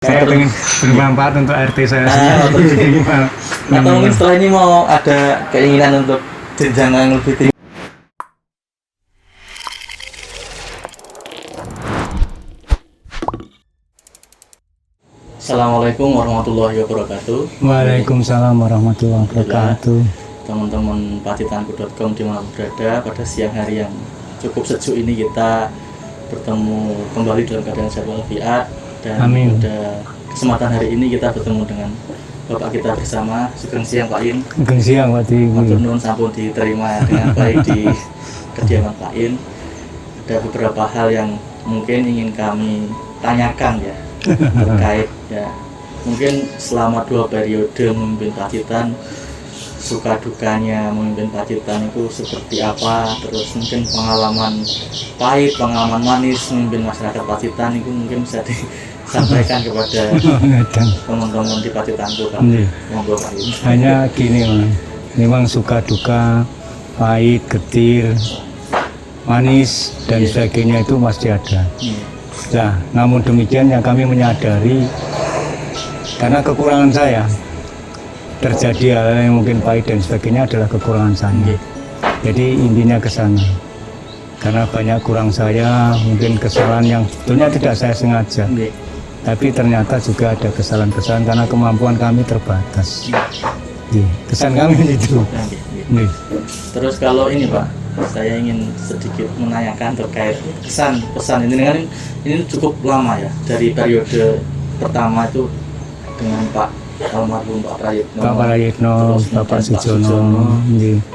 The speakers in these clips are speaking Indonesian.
Saya ingin bermanfaat untuk RT saya sendiri. Atau mungkin setelah ini mau ada keinginan untuk jenjang yang lebih tinggi. Assalamualaikum warahmatullahi wabarakatuh. Waalaikumsalam warahmatullahi wabarakatuh. Teman-teman pacitanku.com dimanapun berada, pada siang hari yang cukup sejuk ini kita bertemu kembali dalam keadaan sehat walafiat. Dan Amin. pada kesempatan hari ini kita bertemu dengan Bapak kita bersama. Sugeng siang Pak In. Sugeng siang Pak Matur Di. nuwun sampun diterima dengan baik di kediaman Pak In. Ada beberapa hal yang mungkin ingin kami tanyakan ya terkait ya mungkin selama 2 periode memimpin Pacitan, suka dukanya memimpin Pacitan itu seperti apa, terus mungkin pengalaman pahit, pengalaman manis memimpin masyarakat Pacitan itu mungkin bisa disampaikan kepada teman-teman di Pacitan itu kan. Monggo Pak In. Hanya gini Mas, memang suka duka, pahit, getir, manis dan sebagainya itu pasti ada. Nah, namun demikian yang kami menyadari karena kekurangan saya terjadi hal yang mungkin pahit dan sebagainya adalah kekurangan saya. Jadi intinya ke sana. Karena banyak kurang saya, mungkin kesalahan yang sebetulnya tidak saya sengaja. Tapi ternyata juga ada kesalahan-kesalahan karena kemampuan kami terbatas. Kesan kami itu. Terus kalau ini Pak, saya ingin sedikit menanyakan terkait kesan pesan ini kan ini cukup lama ya, dari periode pertama itu dengan Pak almarhum Pak Prayitno, Bapak Sujono,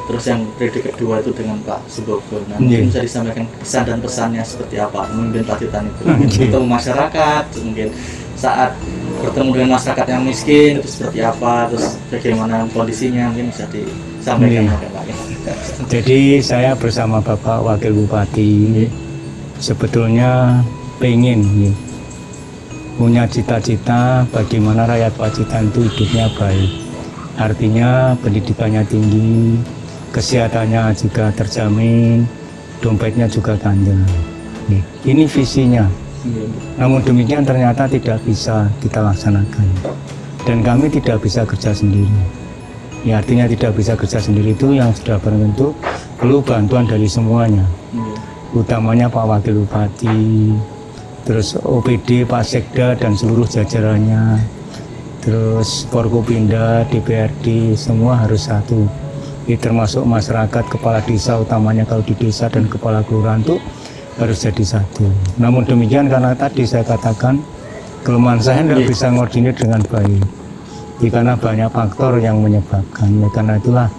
terus yang periode kedua itu dengan Pak Subogo. Nah, mungkin bisa disampaikan kesan dan pesannya seperti apa memimpin Pacitan itu, mungkin bertemu masyarakat, mungkin saat bertemu dengan masyarakat yang miskin itu seperti apa, terus bagaimana kondisinya, mungkin bisa disampaikan oleh Pak. Jadi saya bersama Bapak Wakil Bupati sebetulnya pengen punya cita-cita bagaimana rakyat Pacitan itu hidupnya baik. Artinya pendidikannya tinggi, kesehatannya juga terjamin, dompetnya juga ganjil. Ini visinya. Namun demikian ternyata tidak bisa kita laksanakan. Dan kami tidak bisa kerja sendiri. Ya, artinya tidak bisa kerja sendiri itu yang sudah berbentuk perlu bantuan dari semuanya, utamanya Pak Wakil Bupati, terus OPD, Pak Sekda dan seluruh jajarannya, terus Forkopimda, DPRD, semua harus satu. Ini termasuk masyarakat, kepala desa utamanya kalau di desa dan kepala kelurahan itu harus jadi satu. Namun demikian karena tadi saya katakan kelemahan saya tidak bisa koordinir dengan baik. Karena banyak faktor yang menyebabkan, ya karena itulah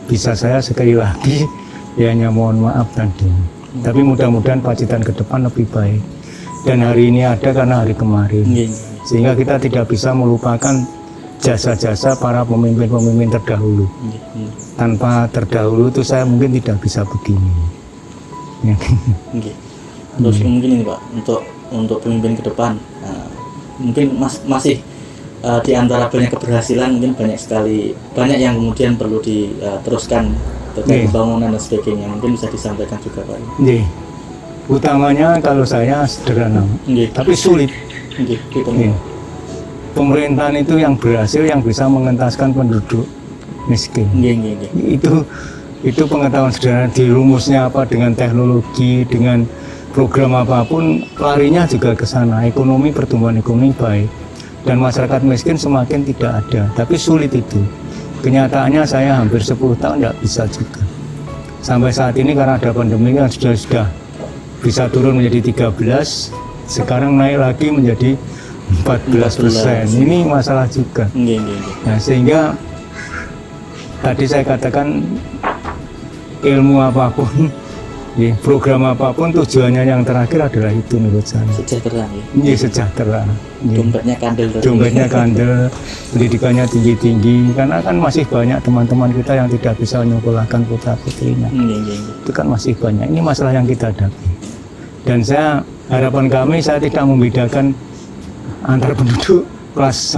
bisa saya sekali lagi ya hanya mohon maaf tadi. Tapi mudah-mudahan Pacitan ke depan lebih baik. Dan hari ini ada karena hari kemarin, sehingga kita tidak bisa melupakan jasa-jasa para pemimpin-pemimpin terdahulu. Tanpa terdahulu itu saya mungkin tidak bisa begini. Terus mungkin ini Pak, untuk pemimpin ke depan, mungkin masih di antara banyak keberhasilan mungkin banyak yang kemudian perlu diteruskan terkait pembangunan dan sebagainya, mungkin bisa disampaikan juga Pak. Utamanya kalau saya sederhana, tapi sulit. Pemerintahan itu yang berhasil yang bisa mengentaskan penduduk miskin. Itu pengetahuan sederhana, di rumusnya apa, dengan teknologi, dengan program apapun larinya juga ke sana. Ekonomi, pertumbuhan ekonomi baik. Dan masyarakat miskin semakin tidak ada, tapi sulit itu. Kenyataannya saya hampir 10 tahun tidak bisa juga. Sampai saat ini karena ada pandemi yang sudah bisa turun menjadi 13, sekarang naik lagi menjadi 14%. Ini masalah juga. Nah, sehingga tadi saya katakan ilmu apapun, program apapun tujuannya yang terakhir adalah itu menurut saya. Sejahtera. Sejahtera. Dompetnya kandel. Dompetnya kandel, pendidikannya tinggi-tinggi. Karena kan masih banyak teman-teman kita yang tidak bisa menyekolahkan putra-putrinya. Itu kan masih banyak. Ini masalah yang kita hadapi. Dan harapan kami saya tidak membedakan antar penduduk kelas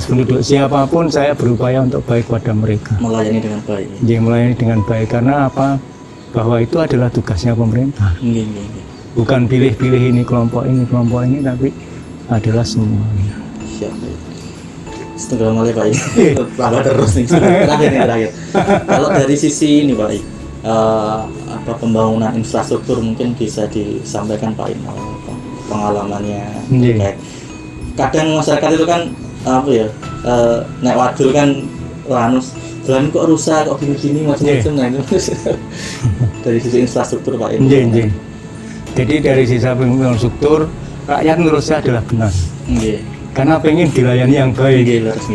penduduk siapapun, saya berupaya untuk baik pada mereka. Melayani dengan baik. Melayani dengan baik karena apa? Bahwa itu adalah tugasnya pemerintah. Bukan pilih-pilih ini kelompok ini, tapi adalah semuanya. Siap. Setengah malam Pak. Tambah terus nih. Terakhir. Kalau dari sisi ini Pak, apa pembangunan infrastruktur mungkin bisa disampaikan Pak In, pengalamannya terkait. Kadang masyarakat itu kan apa ya, naik wadul kan lanus jalan kok rusak, kok gini-gini macam-macam. Nah itu dari sisi infrastruktur Pak In. Jadi dari sisi infrastruktur rakyat menurut saya adalah benar. Karena pengen dilayani yang baik,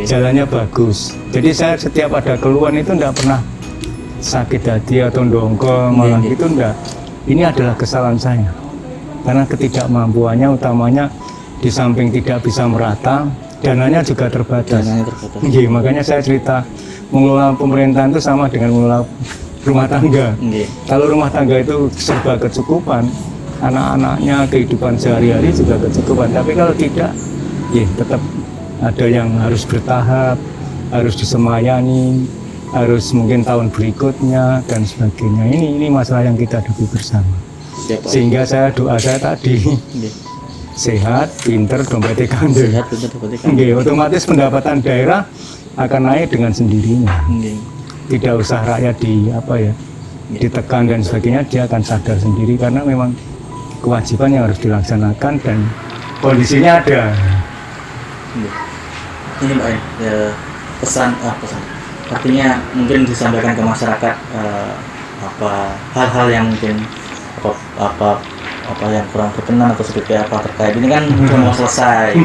jalannya bagus. Jadi saya setiap ada keluhan itu tidak pernah sakit hati atau dongkol malah itu enggak. Ini adalah kesalahan saya. Karena ketidakmampuannya utamanya di samping tidak bisa merata, dananya juga terbatas. Makanya saya cerita mengelola pemerintahan itu sama dengan mengelola rumah tangga. Kalau rumah tangga itu serba kecukupan, anak-anaknya kehidupan sehari-hari juga kecukupan. Tapi kalau tidak, tetap ada yang harus bertahap, harus disemayani, harus mungkin tahun berikutnya dan sebagainya. Ini masalah yang kita hadapi bersama. Sehingga doa saya tadi sehat, pinter, dompetnya kandel. Otomatis pendapatan daerah akan naik dengan sendirinya. Tidak usah rakyat ditekan dan sebagainya, dia akan sadar sendiri karena memang kewajiban yang harus dilaksanakan dan kondisinya ada. Ini Pak pesan artinya mungkin disampaikan ke masyarakat hal-hal yang mungkin apa yang kurang berkenan atau seperti apa terkait ini kan sudah mau selesai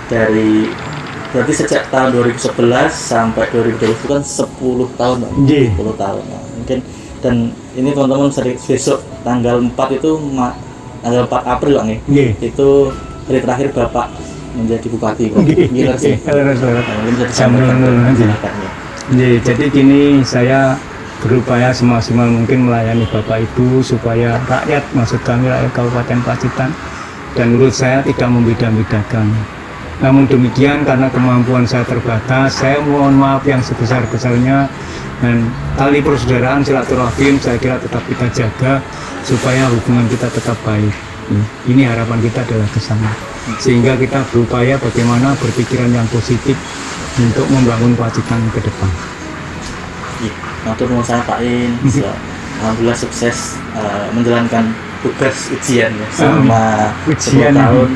dari berarti sejak tahun 2011 sampai 2020 itu kan 10 tahun Pak. 10 tahun mungkin, dan ini teman-teman besok tanggal 4 itu tanggal 4 April Pak itu hari terakhir Bapak menjadi bupati. Gila sih. Jadi gini, saya berupaya semaksimal mungkin melayani Bapak Ibu supaya rakyat, maksud kami rakyat Kabupaten Pacitan, dan menurut saya tidak membeda-bedakan. Namun demikian karena kemampuan saya terbatas, saya mohon maaf yang sebesar-besarnya, dan tali persaudaraan silaturahim saya kira tetap kita jaga supaya hubungan kita tetap baik. Ini harapan kita adalah ke sana. Sehingga kita berupaya bagaimana berpikiran yang positif untuk membangun Pacitan ke depan. Matur nuwun saya Pak In, alhamdulillah sukses menjalankan tugas ujian selama 10 tahun.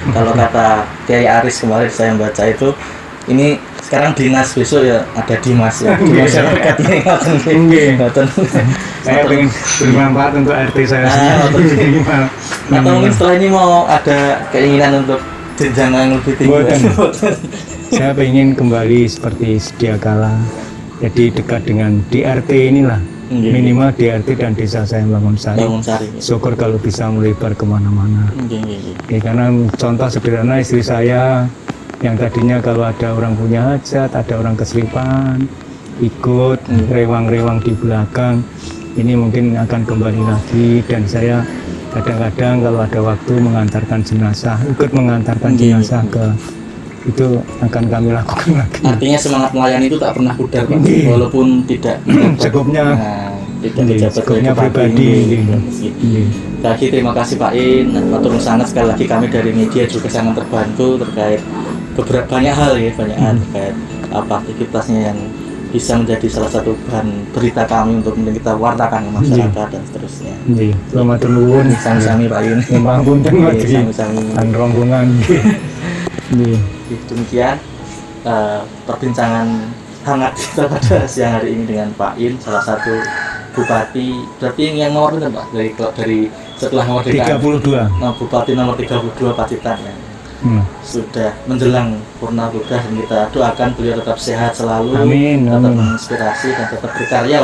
Kalau kata Kiai Aris kemarin saya membaca itu, ini sekarang dinas, besok ya ada Dimas ya. Di masyarakat ini ngoten. Saya ingin bermanfaat untuk RT saya sendiri. Atau mungkin setelah ini mau ada keinginan untuk jenjang yang lebih tinggi. Saya ingin kembali seperti sedia kala. Jadi dekat dengan DRT inilah. Minimal DRT dan desa saya Bangunsari. Syukur kalau bisa melebar kemana-mana. Karena contoh sederhana istri saya yang tadinya kalau ada orang punya hajat, ada orang keselipan, ikut rewang-rewang di belakang. Ini mungkin akan kembali lagi, dan saya kadang-kadang kalau ada waktu mengantarkan jenazah, ikut mengantarkan jenazah ke itu akan kami lakukan lagi. Artinya semangat melayani itu tak pernah pudar Pak, walaupun tidak cukupnya cukupnya pribadi. Lagi terima kasih Pak In, matur nuwun sangat sekali lagi, kami dari media juga sangat terbantu terkait beberapa banyak hal terkait aktivitasnya yang bisa menjadi salah satu bahan berita kami untuk kita wartakan ke masyarakat dan seterusnya. Selamat nuwun. Sami-sami Pak In. Ngapunten sami-sami. An rombongan. Demikian perbincangan hangat kita pada siang hari ini dengan Pak In, salah satu bupati, berarti yang nomor berapa Pak? Dari setelah nomor 32. Bupati nomor 32 Pacitan ya. Sudah menjelang purna tugas, dan kita doakan beliau tetap sehat selalu, tetap menginspirasi dan tetap berkarya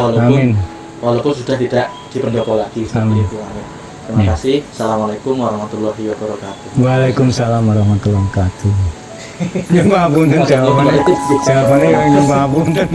walaupun sudah tidak di pendopo lagi. Seperti itu. Amin. Terima kasih. Assalamualaikum warahmatullahi wabarakatuh. Waalaikumsalam warahmatullahi wabarakatuh. Nyembah punten jawabannya yang nyembah punten.